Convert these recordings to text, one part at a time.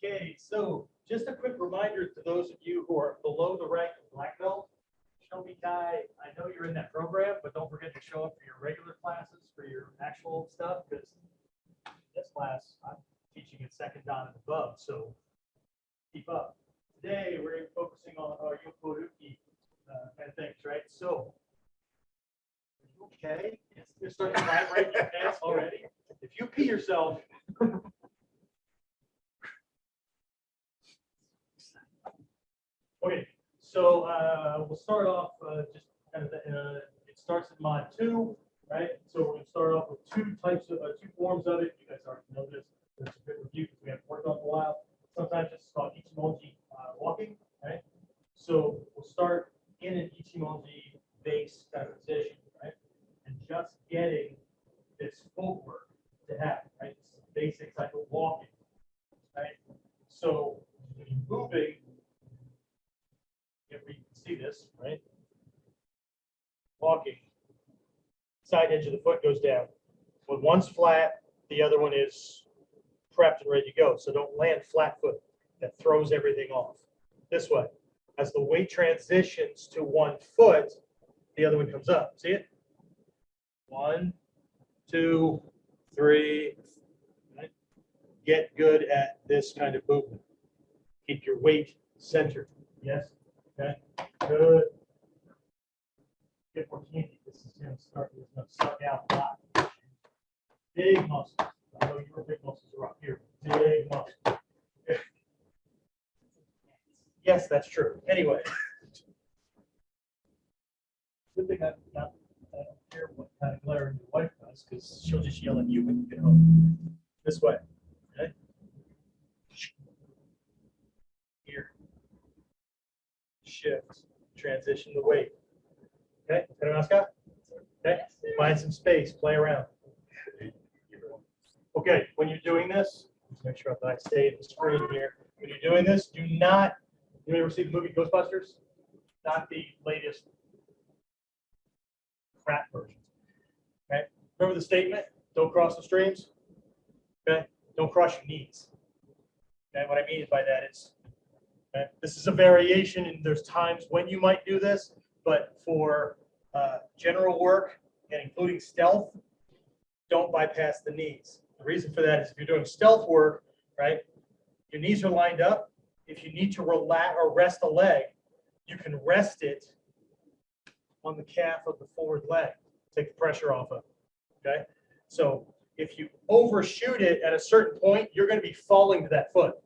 Okay, so just a quick reminder to those of you who are below the rank of black belt, Shinobi-Kai, I know you're in that program, but don't forget to show up for your regular classes, for your actual stuff, because this class, I'm teaching it second dan and above, so keep up. Today, we're focusing on our Yoko Aruki kind of things, right? So, okay, you're starting to vibrate your pants already. If you pee yourself, okay, so we'll start off just kind of, it starts at mod 2, right? So we're going to start off with two forms of it. You guys already know this. There's a good review because we haven't worked on it in a while. Sometimes it's called Ichimonji walking, right? So we'll start in an Ichimonji base kind of position, right? And just getting this footwork to happen, right? This is the basic type of walking, right? So when you're moving, if we can see this, right? Walking, side edge of the foot goes down. When one's flat, the other one is prepped and ready to go. So don't land flat foot. That throws everything off. This way. As the weight transitions to one foot, the other one comes up. See it? 1, 2, 3. Right? Get good at this kind of movement. Keep your weight centered. Yes? Okay. Good. Get more candy. This is going to start. It's going to suck out a lot. Big muscles. I know your big muscles are up here. Big muscles. Yes, that's true. Anyway. Good thing I don't care what kind of glare your wife does, because she'll just yell at you when you get home. This way. Okay. Here. Shift. Transition the weight. Okay. Okay. Find some space. Play around. Okay. When you're doing this, let's make sure that I stay at the screen here. When you're doing this, do not. You ever see the movie Ghostbusters? Not the latest crap version. Okay. Remember the statement? Don't cross the streams. Okay. Don't cross your knees. Okay. What I mean by that is, okay, this is a variation, and there's times when you might do this, but for general work and including stealth, don't bypass the knees. The reason for that is if you're doing stealth work, right, your knees are lined up. If you need to relax or rest a leg, you can rest it on the calf of the forward leg. Take the pressure off of it. Okay. So if you overshoot it at a certain point, you're going to be falling to that foot,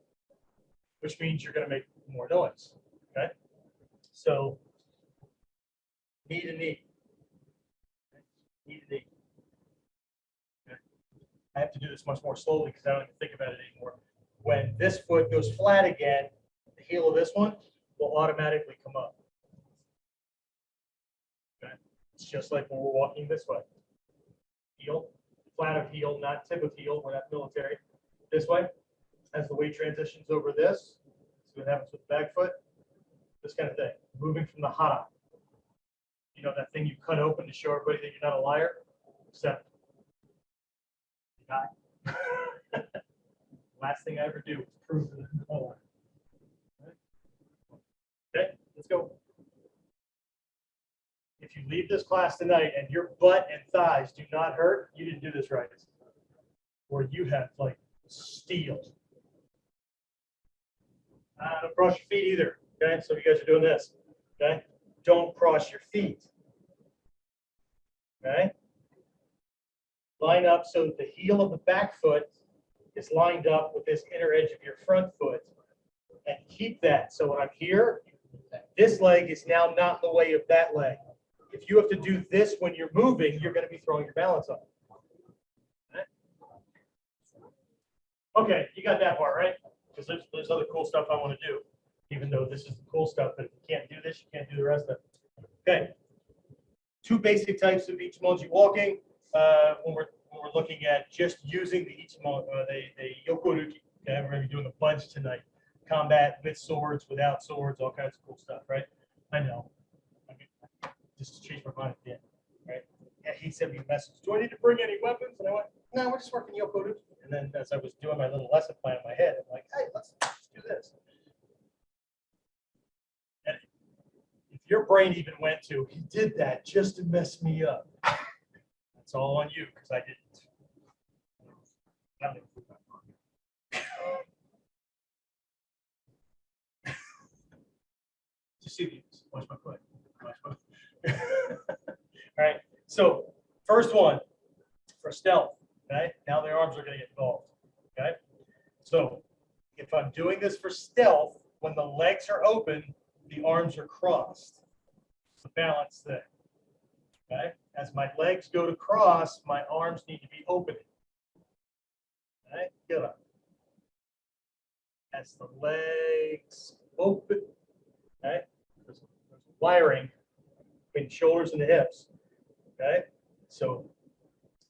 which means you're going to make more noise. Okay. So knee to knee. Knee to knee. Okay. I have to do this much more slowly because I don't even think about it anymore. When this foot goes flat again, the heel of this one will automatically come up. Okay. It's just like when we're walking this way. Heel, flat of heel, not tip of heel. We're not military. This way, as the weight transitions over this, see what happens with the back foot. This kind of thing. Moving from the hara. You know that thing you cut open to show everybody that you're not a liar? Except you die. Last thing I ever do is prove that I'm a liar. Okay, let's go. If you leave this class tonight and your butt and thighs do not hurt, you didn't do this right. Or you have like steel. Don't cross your feet either. Okay, so you guys are doing this. Okay, don't cross your feet. Okay, line up so that the heel of the back foot is lined up with this inner edge of your front foot, and keep that. So when I'm here, this leg is now not in the way of that leg. If you have to do this when you're moving, you're going to be throwing your balance off. Okay, you got that part, right? Because there's other cool stuff I want to do, even though this is the cool stuff. But if you can't do this, you can't do the rest of it. Okay. Two basic types of Ichimonji walking. When we're looking at just using the Yoko Aruki. Okay, we're going to be doing a bunch tonight. Combat with swords, without swords, all kinds of cool stuff, right? I know. I mean, just to change my mind at the end, right? Yeah, he sent me a message. Do I need to bring any weapons? And I went, no, we're just working Yoko Aruki. And then as I was doing my little lesson plan in my head, I'm like, hey, let's do this. And if your brain even went to, he did that just to mess me up, that's all on you, because I didn't. I don't even put that on. Just see these. Watch my foot. Watch my foot. All right. So first one for stealth. Okay. Now the arms are going to get involved. Okay. So if I'm doing this for stealth, when the legs are open, the arms are crossed. It's a balance thing. Okay. As my legs go to cross, my arms need to be opening. All right. Good. As the legs open, okay, there's wiring between the shoulders and the hips. Okay, so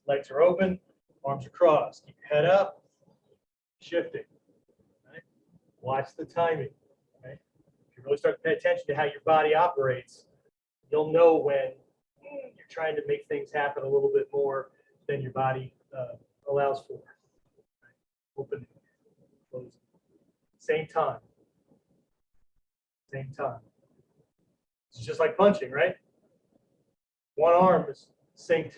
legs are open, arms are crossed. Keep your head up, shifting. Right? Watch the timing. Right? If you really start to pay attention to how your body operates, you'll know when you're trying to make things happen a little bit more than your body allows for. Right? Opening, closing. Same time. Same time. It's just like punching, right? One arm is synced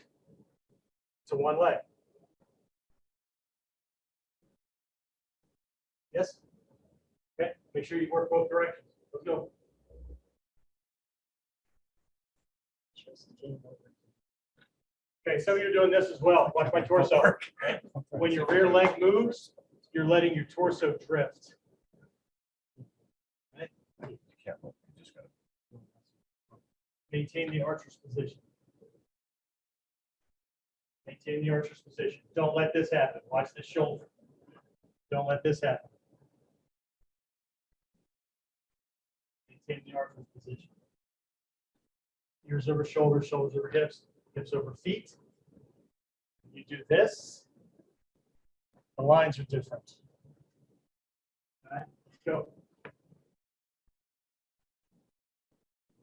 to one leg. Yes? Okay, make sure you work both directions. Let's go. Okay, some of you are doing this as well. Watch my torso. When your rear leg moves, you're letting your torso drift. Right? Maintain the archer's position. Maintain the archer's position. Don't let this happen. Watch this shoulder. Don't let this happen. Maintain the archer's position. Ears over shoulders, shoulders over hips, hips over feet. You do this, the lines are different. All right, let's go.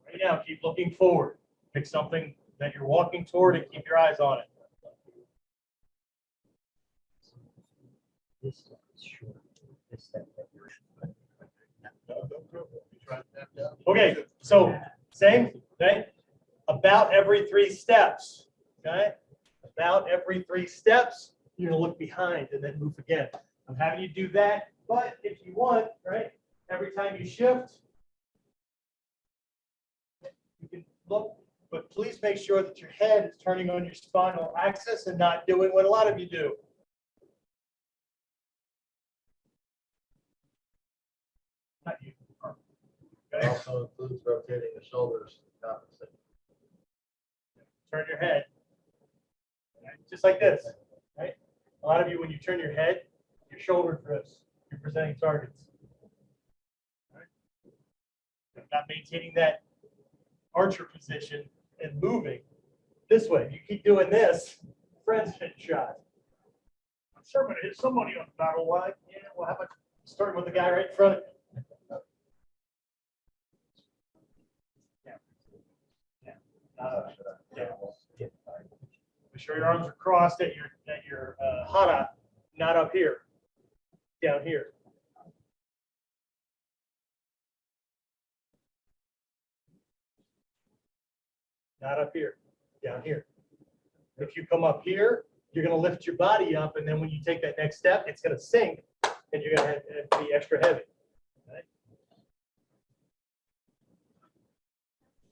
Right now, keep looking forward. Pick something that you're walking toward and keep your eyes on it. This is short. This step. Okay, so same thing. About every 3 steps. Okay, about every 3 steps, you're gonna look behind and then move again. I'm having you do that, but if you want, right, every time you shift, you can look, but please make sure that your head is turning on your spinal axis and not doing what a lot of you do. Not you. Okay. Also includes rotating the shoulders to compensate. Turn your head, right? Just like this, right? A lot of you, when you turn your head, your shoulder drifts. You're presenting targets. Right? You're not maintaining that archer position and moving this way. If you keep doing this, friends get shot. I'm sure I'm going to hit somebody on the battle line. Yeah, well, how about starting with the guy right in front of you? Make sure your arms are crossed at your hara, not up here, down here. Not up here, down here. If you come up here, you're going to lift your body up, and then when you take that next step, it's going to sink, and you're going to have to be extra heavy. Right?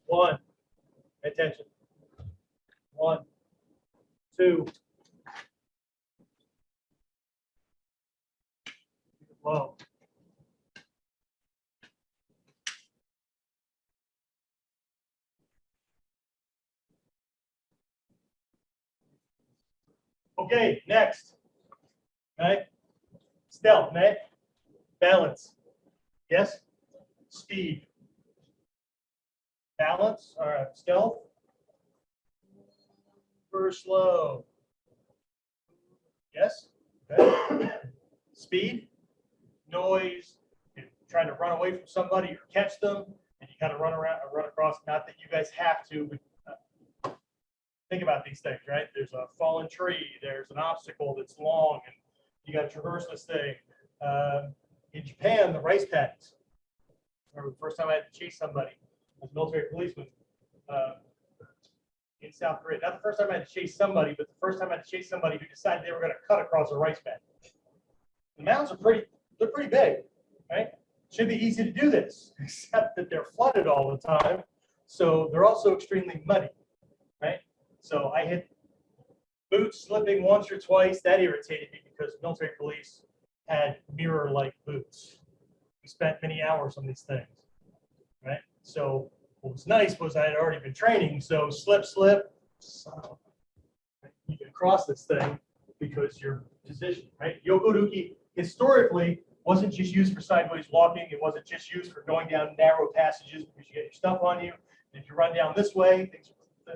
1. Pay attention. 1, 2. Low. Okay, next. Okay. Stealth, right? Balance. Yes? Speed. Balance, all right, stealth. Super slow. Yes? Okay. Speed. Noise. You're trying to run away from somebody or catch them, and you kind of run around or run across. Not that you guys have to, but think about these things, right? There's a fallen tree, there's an obstacle that's long, and you got to traverse this thing. In Japan, the rice paddies. I remember the first time I had to chase somebody as a military policeman in South Korea. Not the first time I had to chase somebody, but the first time I had to chase somebody who decided they were going to cut across a rice paddy. The mountains are they're pretty big, right? Should be easy to do this, except that they're flooded all the time. So they're also extremely muddy, right? So I hit boots slipping once or twice. That irritated me because military police had mirror-like boots. We spent many hours on these things, right? So what was nice was I had already been training. So slip, you can cross this thing because you're positioned, right? Yoko Aruki historically wasn't just used for sideways walking. It wasn't just used for going down narrow passages because you get your stuff on you. And if you run down this way,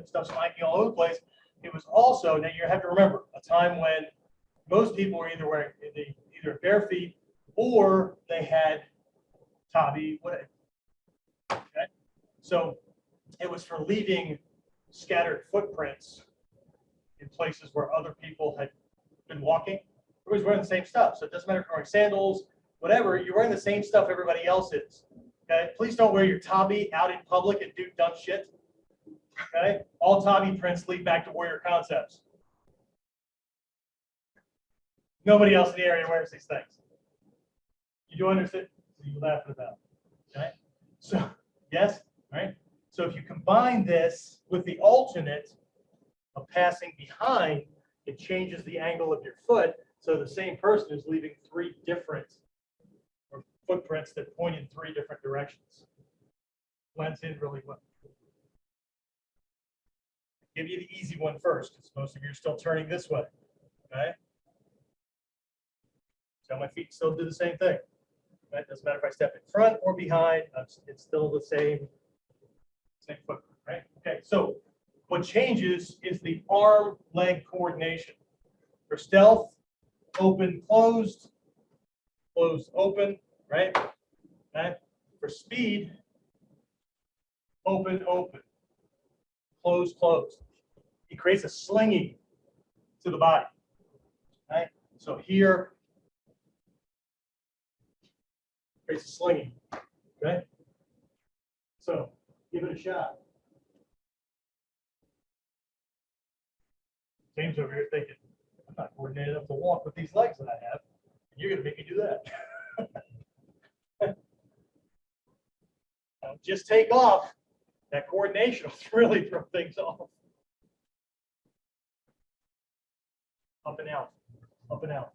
stuff's flanking all over the place. It was also, now you have to remember, a time when most people were either wearing either bare feet or they had tabi, whatever. Okay? So it was for leaving scattered footprints in places where other people had been walking. Everybody's wearing the same stuff. So it doesn't matter if you're wearing sandals, whatever, you're wearing the same stuff everybody else is. Okay? Please don't wear your tabi out in public and do dumb shit. Okay? All tabi prints lead back to Warrior Concepts. Nobody else in the area wears these things. You do understand? So you're laughing about. Okay? So, yes? Right? So if you combine this with the alternate of passing behind, it changes the angle of your foot. So the same person is leaving three different footprints that point in three different directions. Blends in really well. Give you the easy one first, because most of you are still turning this way. Okay? So my feet still do the same thing. Right? Doesn't matter if I step in front or behind, it's still the same footprint, right? Okay, so what changes is the arm-leg coordination. For stealth, open, closed, closed, open, right? Okay. For speed, open, open, closed, closed. It creates a slinging to the body, right? So here, creates a slinging, okay? So give it a shot. James over here thinking, I'm not coordinated enough to walk with these legs that I have. And you're going to make me do that. Just take off. That coordination will really throw things off. Up and out, up and out,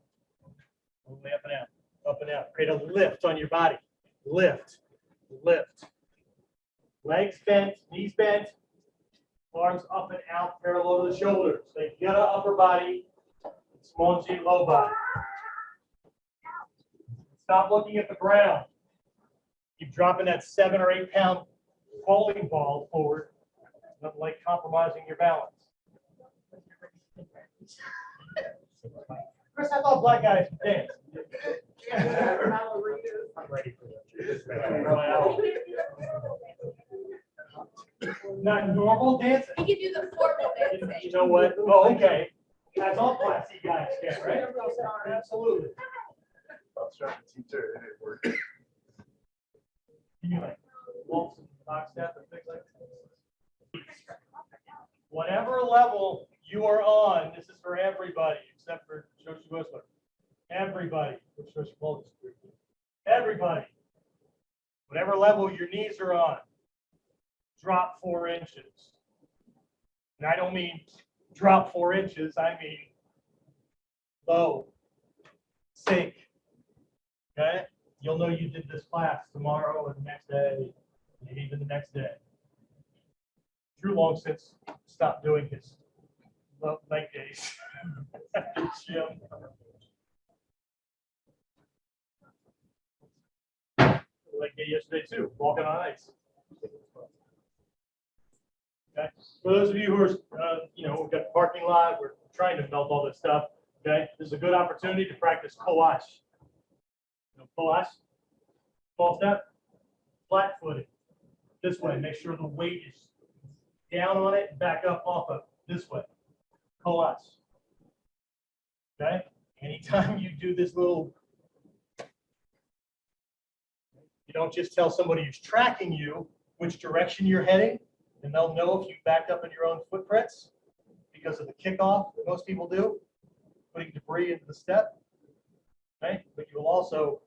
only up and out, up and out. Create a lift on your body. Lift, lift. Legs bent, knees bent, arms up and out, parallel to the shoulders. Think yada upper body, small G low body. Stop looking at the ground. Keep dropping that 7 or 8 pound bowling ball forward. Nothing like compromising your balance. Chris, I thought black guys could dance. I'm ready for that. Not normal dancing. You can do the formal dancing. You know what? Oh, okay. That's all classy guys can, right? Absolutely. I'll try to teach her and it worked. You can like waltz and box step and things like that. Whatever level you are on, this is for everybody except for Shoshi Whistler. Everybody. Everybody. Whatever level your knees are on, drop 4 inches. And I don't mean drop 4 inches, I mean low, sink. Okay? You'll know you did this class tomorrow or the next day, maybe even the next day. Drew long since stopped doing his leg days at the gym. Leg day yesterday too, walking on ice. Okay. For those of you who are, we've got the parking lot, we're trying to melt all this stuff. Okay, this is a good opportunity to practice koash. Koash, small step, flat footed. This way, make sure the weight is down on it and back up off of it. this way. Coalesce. Okay? Anytime you do this little, you don't just tell somebody who's tracking you which direction you're heading, and they'll know if you backed up in your own footprints because of the kickoff that most people do, putting debris into the step. Right? But you'll also,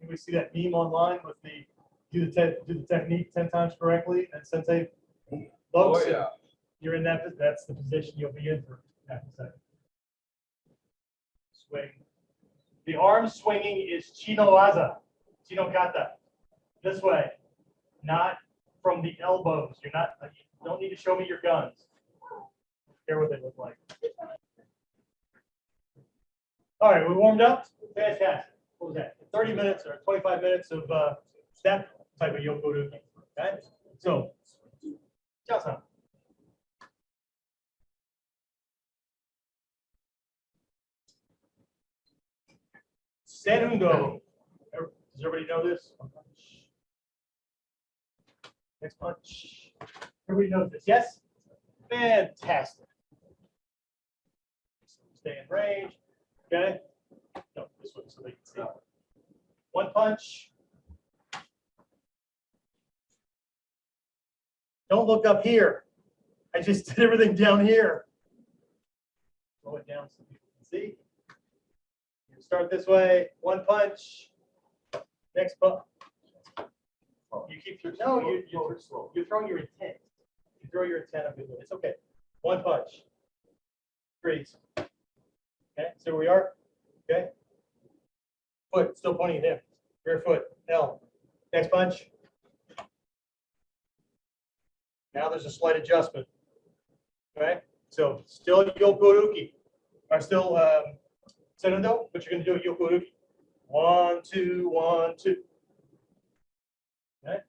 we see that meme online with the do the technique 10 times correctly, and sensei looks. Oh, yeah. You're in that. That's the position you'll be in for half a second. Swing. The arm swinging is chino-waza, chino-kata. This way, not from the elbows. You don't need to show me your guns. Care what they look like. All right, we warmed up. Fantastic. What was that? 30 minutes or 25 minutes of step type of Yoko Aruki. Okay, so, Jason. Senundo. Does everybody know this? Next punch. Everybody knows this, yes? Fantastic. Stay in range. Okay. No, this one so they can see. One punch. Don't look up here. I just did everything down here. Slow it down so people can see. You start this way. One punch. Next punch. You keep your you're throwing your intent. You throw your intent up into it. It's okay. One punch. Freeze. Okay, so here we are. Okay. Foot still pointing at him. Rear foot. L. Next punch. Now there's a slight adjustment. Okay. So still Yoko Aruki. Or still Senundo, but you're going to do a Yoko Aruki. 1, 2, 1, 2. Okay.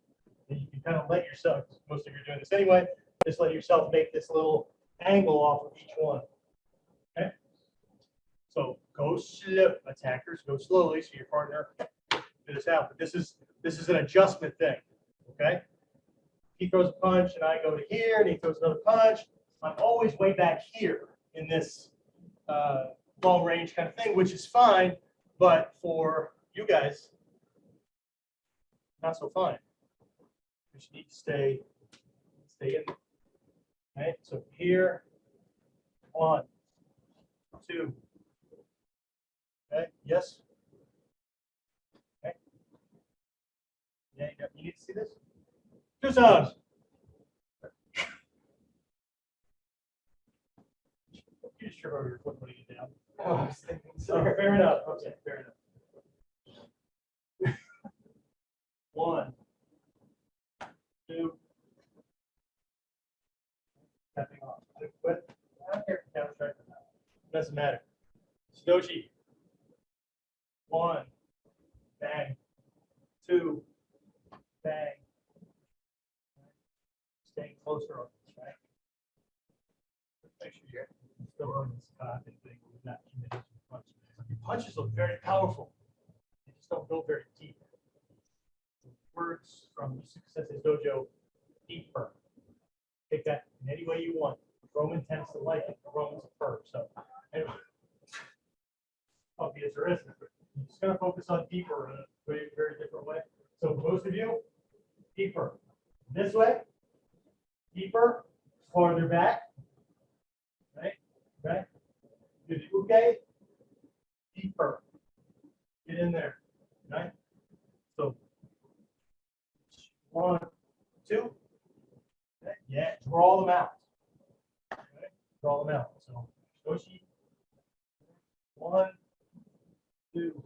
And you can kind of let yourself, most of you are doing this anyway, just let yourself make this little angle off of each one. Okay. So go slow, attackers, go slowly so your partner do this out. But this is an adjustment thing. Okay. He throws a punch and I go to here and he throws another punch. I'm always way back here in this long range kind of thing, which is fine, but for you guys, not so fine. You just need to stay in. Okay, so here, 1, 2. Okay, yes. Okay. Yeah, you need to see this. 2 times. You just trip over your foot putting it down. Oh, So fair enough. Okay, fair enough. 1, 2. Tapping off. But I don't care if counter strike or not. Doesn't matter. Sudoshi. 1. Bang. 2. Bang. Staying closer on this, right? Make sure you're still on this and thing. Not committed to punch. Your punches look very powerful. They just don't go very deep. Words from Susquehanna Dojo, deeper. Take that in any way you want. Roman tends to like it. The Romans prefer. So, anyway, obvious or isn't, but you're just going to focus on deeper in a very, very different way. So, most of you, deeper. This way, deeper, farther back. Right? Right? Do the uke, deeper. Get in there. Right? So, 1, 2. Okay. Yeah, draw them out. Okay. Draw them out. So, Yoshi. 1, 2.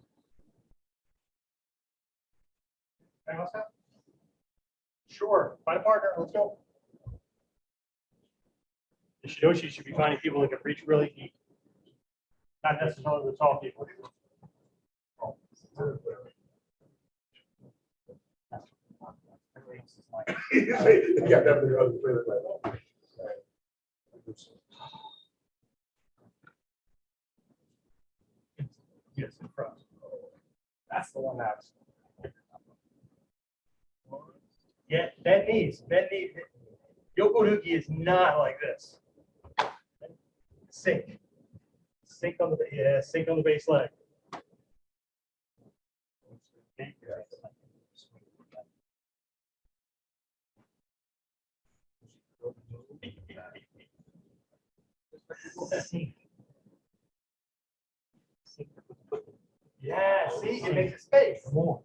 Anyone else have? Sure. Find a partner. Let's go. The Shidoshi should be finding people that can reach really deep. Not necessarily the tall people. Yeah, definitely. Yes, in front. That's the one that's. Yeah, bend knees. Bend knees. Yoko Aruki is not like this. Sink. Sink on the, yeah, sink on the base leg. Yeah, see, it makes a space. Come on.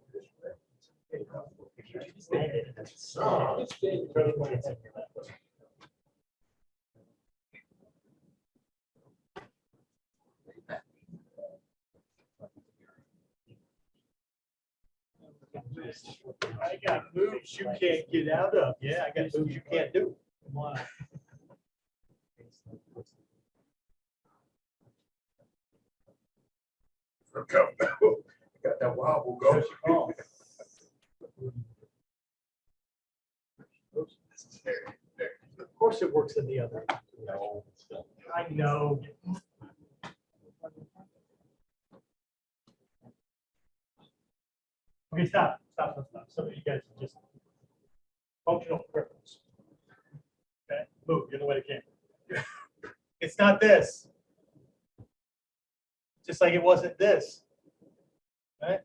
I got moves you can't get out of. Yeah, I got moves you can't do. Come on. Got that wobble going. Oh. Of course it works in the other. I know. Okay, stop. Some of you guys are just functional cripples. Okay, move, get away the camera. It's not this. Just like it wasn't this. Right?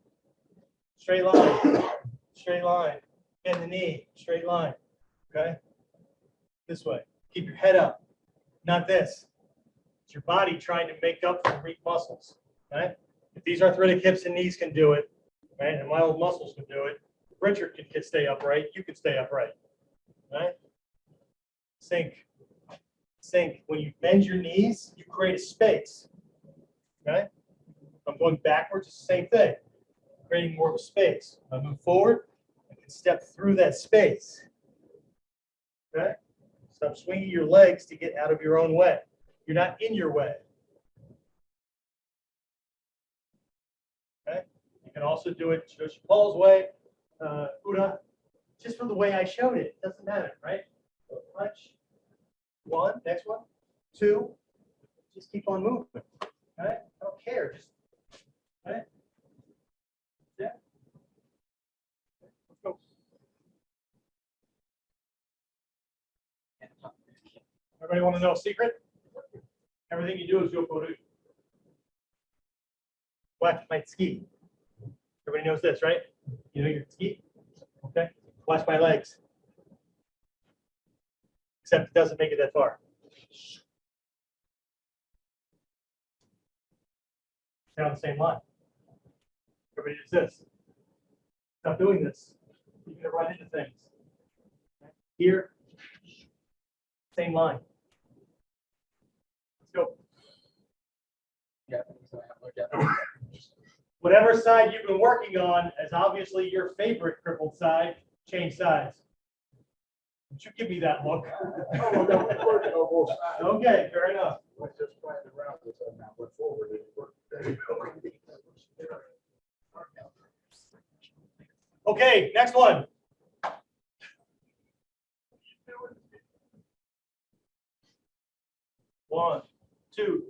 Straight line. Straight line. Bend the knee. Straight line. Okay? This way. Keep your head up. Not this. It's your body trying to make up for weak muscles. Right? If these arthritic hips and knees can do it, right? And my old muscles can do it. Richard can stay upright. You can stay upright. Right? Sink. Sink. When you bend your knees, you create a space. Okay? I'm going backwards, it's the same thing. Creating more of a space. I move forward, I can step through that space. Okay? Stop swinging your legs to get out of your own way. You're not in your way. Okay? You can also do it Joshi Paul's way, Uda, just from the way I showed it. It doesn't matter, right? So punch. One, next one, two, just keep on moving. Right? I don't care. Just right? Yeah. Let's go. Everybody want to know a secret? Everything you do is Yoko Aruki. Watch my ski. Everybody knows this, right? You know your ski? Okay. Watch my legs. Except it doesn't make it that far. Stay on the same line. Everybody does this. Stop doing this. You're going to run into things. Here, same line. Let's go. Whatever side you've been working on is obviously your favorite crippled side. Change sides. Don't you give me that look. Okay, fair enough. Let's just play it around this and now look forward. There you go. Okay, next one. One, two.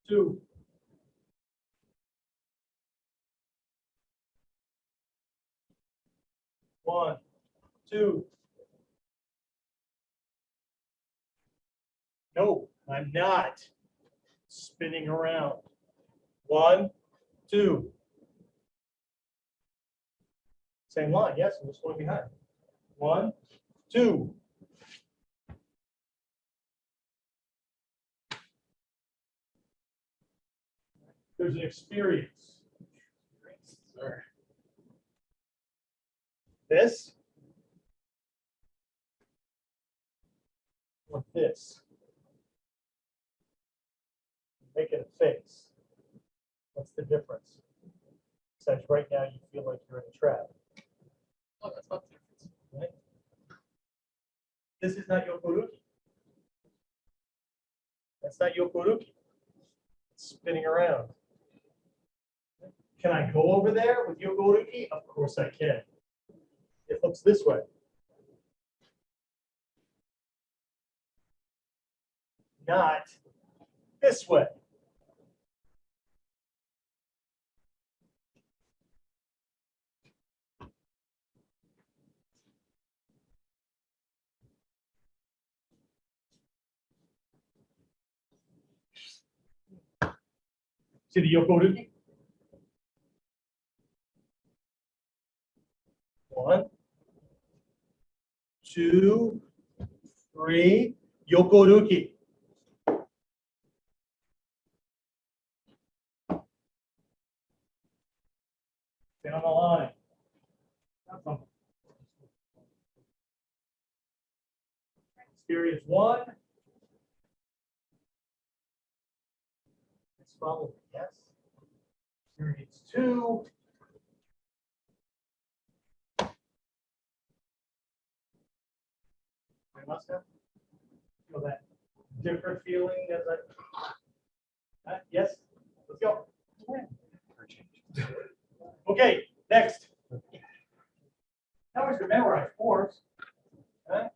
Two. One, two. No, I'm not spinning around. One, two. Same line, yes, I'm just going behind. One, two. There's an experience. This. Or this. Make it a face. What's the difference? Besides, right now you feel like you're in a trap. Oh, that's not the difference. Right? This is not Yoko Aruki. That's not Yoko Aruki. It's spinning around. Can I go over there with Yoko Aruki? Of course I can. It looks this way. Not this way. See the Yoko Aruki? 1, 2, 3, Yoko Aruki. Stay on the line. That's something. Experience 1. Let's follow. Yes. Experience 2. I must have. Feel that different feeling as I. Yes. Let's go. Okay. Next. Now we should memorize forms. Okay.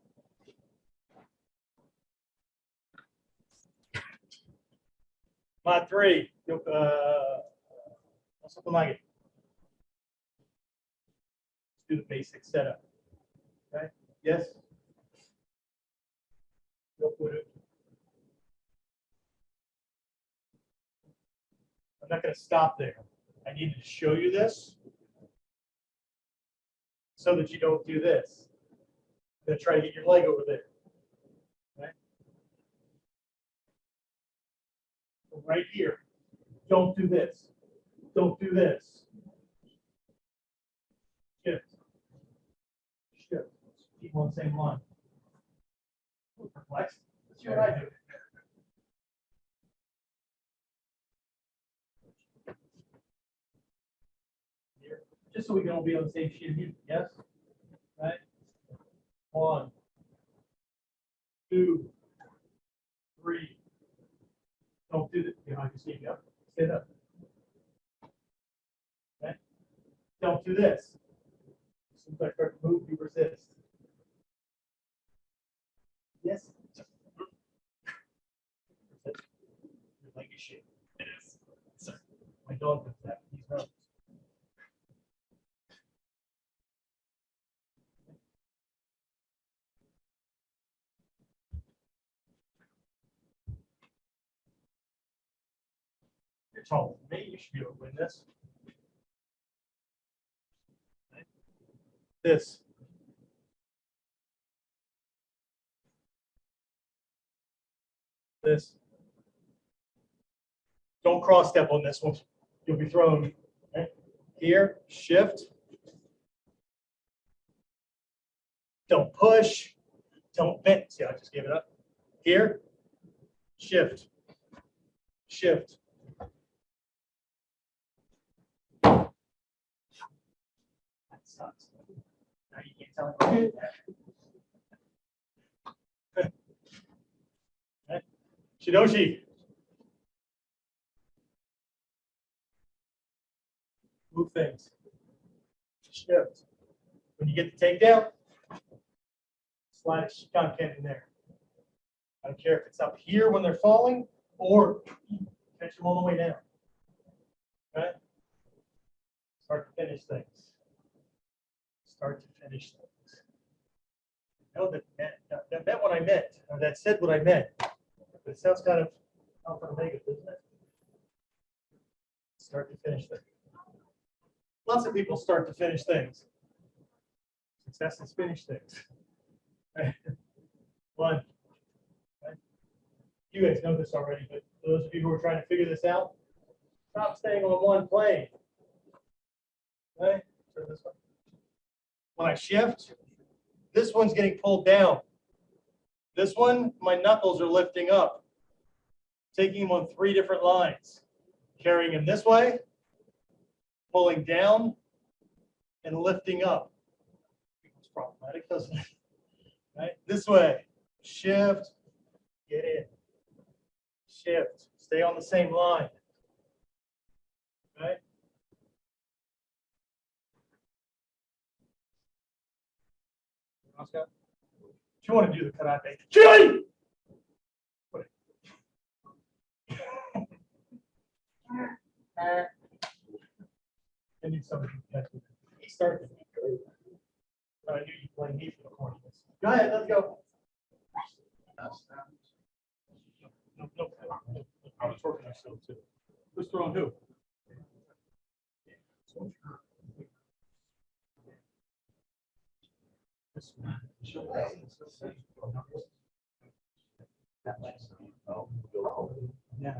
Mod 3. Something like it. Let's do the basic setup. Okay. Yes. I'm not going to stop there. I needed to show you this so that you don't do this. I'm going to try to get your leg over there. Okay. So right here. Don't do this. Don't do this. Shift. Shift. Keep on the same line. Perplexed. Let's see what I do. Here. Just so we can all be on the same sheet of music. Yes? Right? 1, 2, 3. Don't do this. Behind your seat. Yep. Stand up. Okay? Don't do this. As soon as I start to move, you resist. Yes. Your leg is shaking. It is. Sorry. My dog does that. He's nervous. You're taller than me. You should be able to win this. This. This. Don't cross step on this one. You'll be thrown. Okay? Here, shift. Don't push. Don't bend. See, I just gave it up. Here, shift. Shift. That sucks. Now you can't tell me. Okay. Shidoshi. Move things. Shift. When you get the takedown, slide a Susquehanna in there. I don't care if it's up here when they're falling or catch them all the way down. Okay? Start to finish things. Start to finish things. I know that meant what I meant, or that said what I meant. But it sounds kind of alpha and omega, doesn't it? Start to finish things. Lots of people start to finish things. Success is finish things. One. You guys know this already, but for those of you who are trying to figure this out, stop staying on one plane. Okay? Turn this one. When I shift, this one's getting pulled down. This one, my knuckles are lifting up, taking them on 3 different lines, carrying them this way, pulling down, and lifting up. It's problematic, doesn't it? Right? This way, shift, get in, shift, stay on the same line. Right? Oscar? You want to do the karate? Chili! Put it. I need somebody to catch it. Start. I knew you played me for the corniness. Go ahead, let's go. No, I was working myself too. Who's throwing who? This one. Yeah.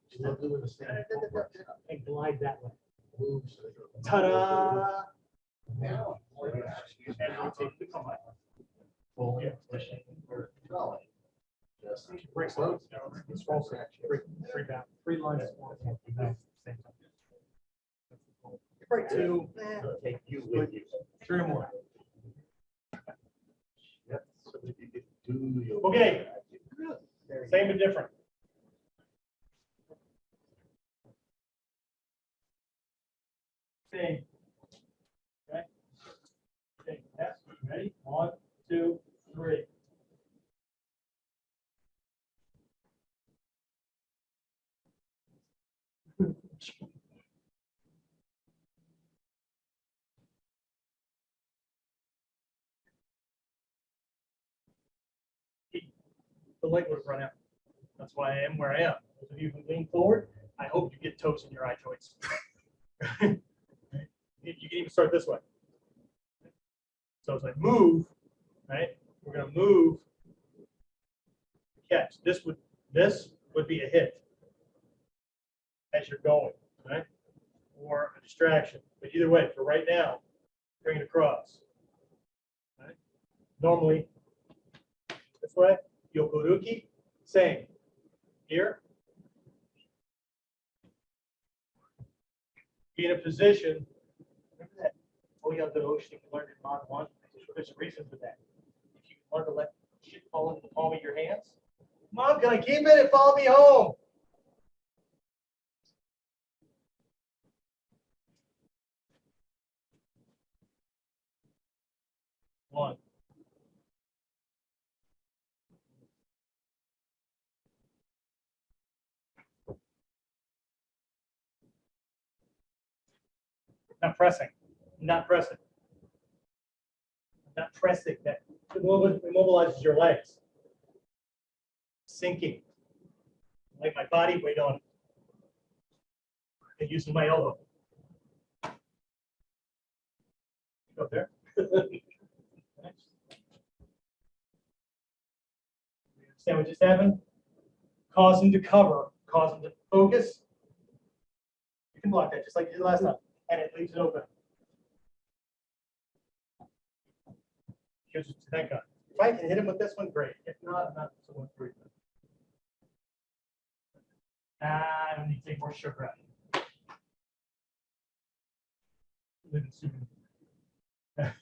Still doing the same. And glide that way. Ta-da! And rotate the come up. Yeah. Break slow. Scroll section. Three down. Three lines. Break two. Take you with you. Three or more. Yep. So if you could do your. Okay. Same but different. Same. Okay. Okay. Yes. Ready? 1, 2, 3. The light would have run out. That's why I am where I am. Those of you who lean forward, I hope you get toes in your eye joints. You can even start this way. So as I move, right, we're going to move, catch. This would be a hit as you're going, right, or a distraction. But either way, for right now, bring it across. Right? Normally, this way, Yoko Aruki, same. Here, be in a position. Remember that budo-taijutsu you learned in Mod 1? There's a reason for that. If you learn to let shit fall into the palm of your hands, Mom, can I keep it and follow me home? One. Not pressing. Not pressing. Not pressing. That immobilizes your legs. Sinking. Like my body weight on it. And using my elbow. Up there. Understand what just happened? Cause him to cover, cause him to focus. You can block that just like you did last time, and it leaves it open. Gives it to that guy. If I can hit him with this one, great. If not, I'm not so much worried. I don't need to take more sugar out. Living super. I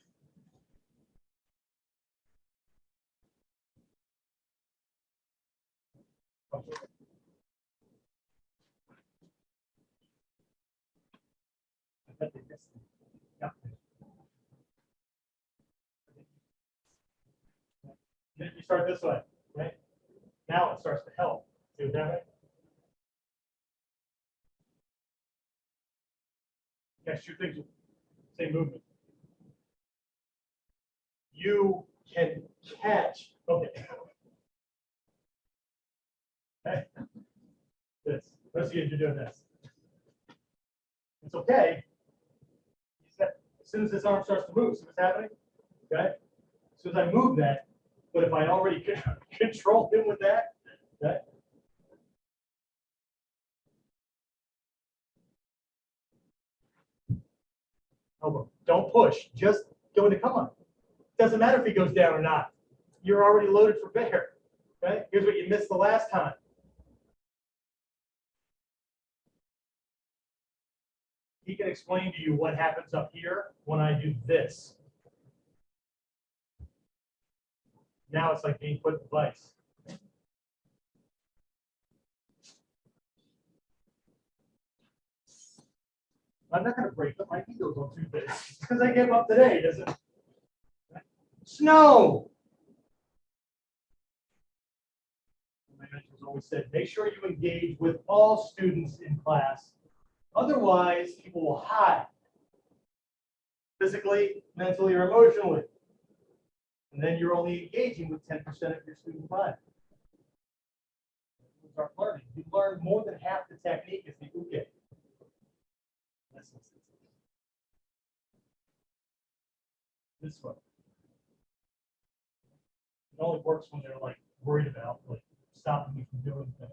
bet they missed it. Yeah. Then you start this way, right? Now it starts to help. See what's happening? Catch two things with the same movement. You can catch. Okay. Okay. This. Let's see if you're doing this. It's okay. As soon as this arm starts to move, see what's happening? Okay. As soon as I move that, but if I already control him with that, okay. Elbow. Don't push. Just go into come on. Doesn't matter if he goes down or not. You're already loaded for bear. Okay. Here's what you missed the last time. He can explain to you what happens up here when I do this. Now it's like being put in a vice. I'm not going to break them. My ego's on 2 bits because I gave up today. Doesn't snow? My mentors always said, make sure you engage with all students in class. Otherwise, people will hide physically, mentally, or emotionally. And then you're only engaging with 10% of your student body. start learning. You learn more than half the technique is the uke. Listen. This one. It only works when they're like worried about like stopping me from doing things.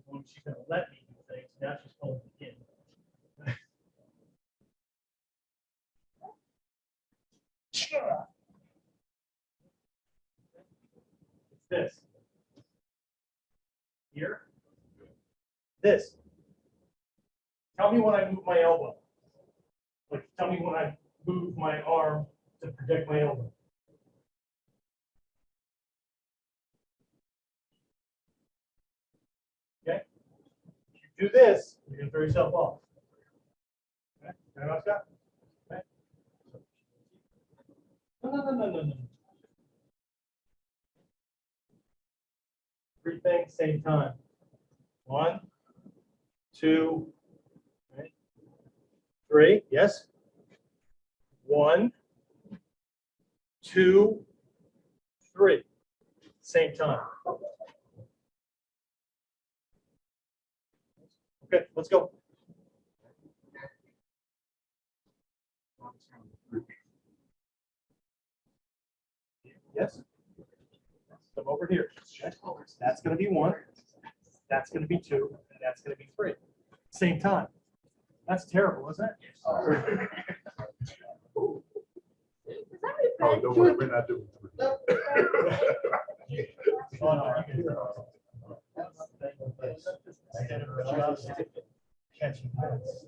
When she's gonna let me do things, now she's pulling me in. It's this. Here. This. Tell me when I move my elbow. Like, tell me when I move my arm to protect my elbow. Okay? If you do this, you're going to throw yourself off. Okay? Anyone else got? Okay? No. Three things, same time. 1, 2, right? 3. Yes. 1, 2, 3. Same time. Okay, let's go. Yes. Come over here. That's going to be 1. That's going to be 2. And that's going to be 3. Same time. That's terrible, isn't it? Oh, don't worry, we're not doing it. Oh, no, you can- Instead of just catching minutes.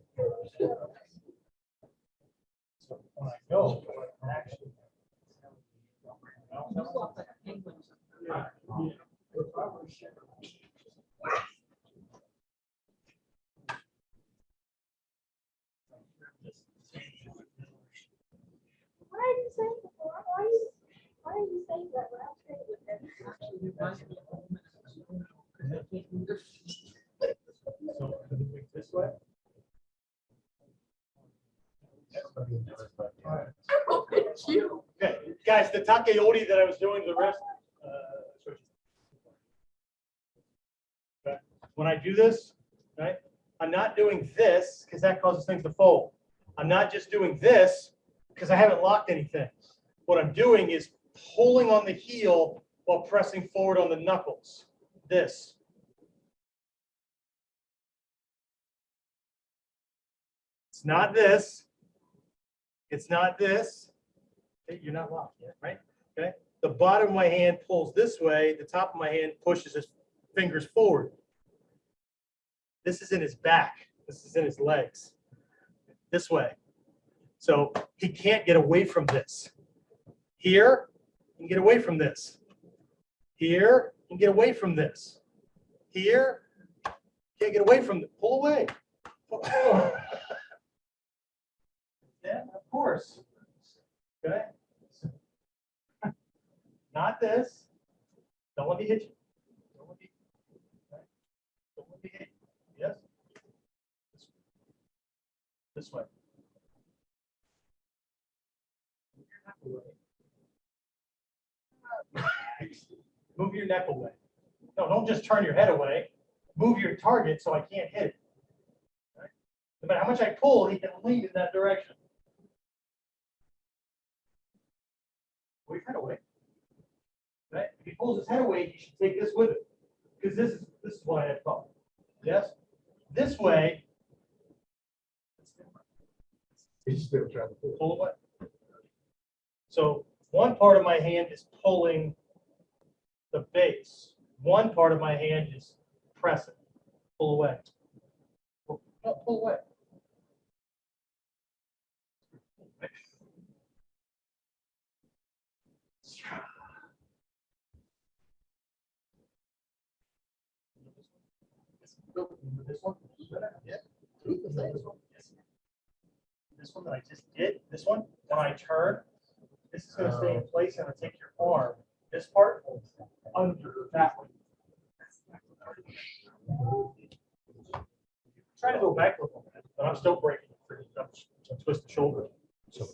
So when I go, actually. Why are you saying before? Why are you saying that when I'm training with them? So I'm gonna move this way. Okay, guys, the takeori that I was doing the rest. Okay. When I do this, right, I'm not doing this because that causes things to fold. I'm not just doing this because I haven't locked anything. What I'm doing is pulling on the heel while pressing forward on the knuckles. This. It's not this. It's not this. Okay, you're not locked yet, right? Okay. The bottom of my hand pulls this way. The top of my hand pushes his fingers forward. This is in his back. This is in his legs. This way. So he can't get away from this. Here, he can get away from this. Here, he can get away from this. Here, can't get away from it. Pull away. Yeah, of course. Okay. Not this. Don't let me hit you. Don't let me, okay. Don't let me hit you. Yes. This way. Move your neck away. No, don't just turn your head away. Move your target so I can't hit it. Right? No matter how much I pull, he can lean in that direction. Move your head away. Right? If he pulls his head away, he should take this with him. Because this is what I had thought. Yes? This way, He's still trying to pull. pull away. So one part of my hand is pulling the base. One part of my hand is pressing. Pull away. No, pull away. This one? Yeah. This one that I just did, this one, when I turn, this is going to stay in place and I'll take your arm, this part, under that one. Try to go back a little bit, but I'm still breaking it for you. So twist the shoulder. So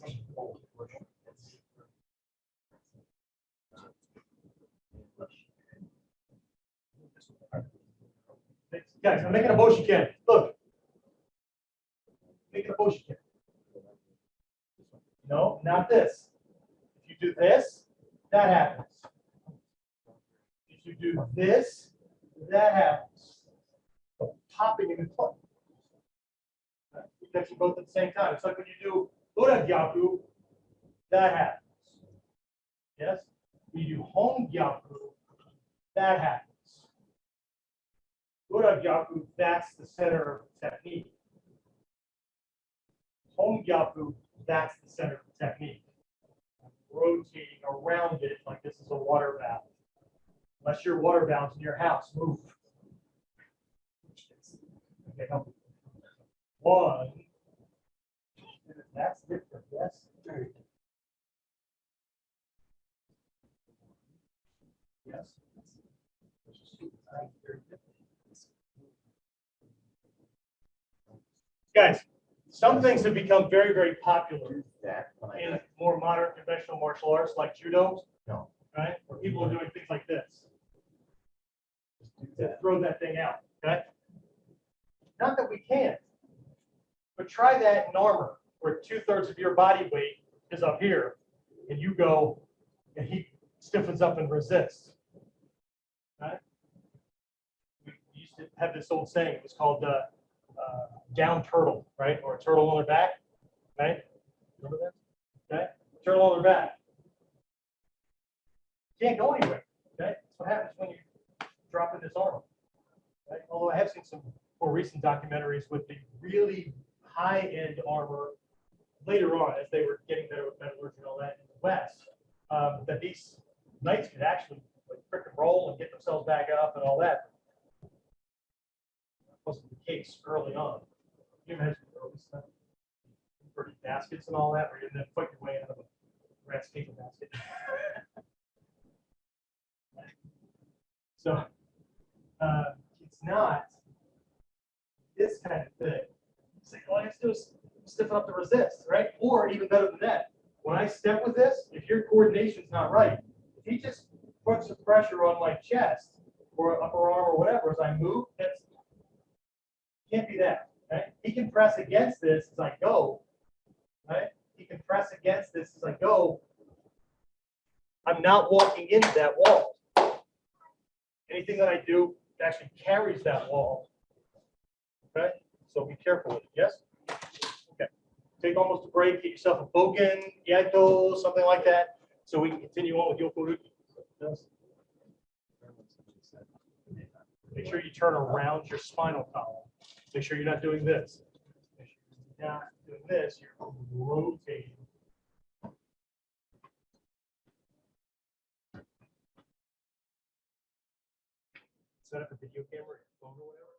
Guys, I'm making a Bujinkan. Look. Making a Bujinkan. No, not this. If you do this, that happens. If you do this, that happens. Popping in the club. You catch them both at the same time. It's like when you do budo-taijutsu, that happens. Yes? When you do home-gyaku, that happens. Budo-taijutsu, that's the center of the technique. Home-gyaku, that's the center of the technique. Rotating around it like this is a water valve. Unless your water valve's in your house, move. Okay, help me. One. That's different, yes? Yes. Guys, some things have become very, very popular in more modern conventional martial arts like judo, right? Where people are doing things like this. To throw that thing out, okay? Not that we can't, but try that in armor, where 2/3 of your body weight is up here, and you go, and he stiffens up and resists. Right? We used to have this old saying. It was called down turtle, right? Or a turtle on their back, right? Remember that? Okay, turtle on their back. Can't go anywhere. Okay, that's what happens when you drop in this armor. Right? Although I have seen some more recent documentaries with the really high-end armor later on, as they were getting better with metallurgy and all that in the West, that these knights could actually like frick and roll and get themselves back up and all that. That wasn't the case early on. Can you imagine the early stuff? Pretty baskets and all that, where you're then fight your way out of a rat's paper basket. So it's not this kind of thing. It's like, all I have to do is stiffen up the resist, right? Or even better than that, when I step with this, if your coordination's not right, if he just puts some pressure on my chest or upper arm or whatever as I move, that's can't be that. Right? He can press against this as I go. Right? He can press against this as I go. I'm not walking into that wall. Anything that I do actually carries that wall. Okay? So be careful with it. Yes? Okay. Take almost a break. Get yourself a bogen, yato, something like that. So we can continue on with Yoko Aruki. Yes. Make sure you turn around your spinal column. Make sure you're not doing this. Make sure you're not doing this. You're rotating. Set up a video camera, or phone or whatever.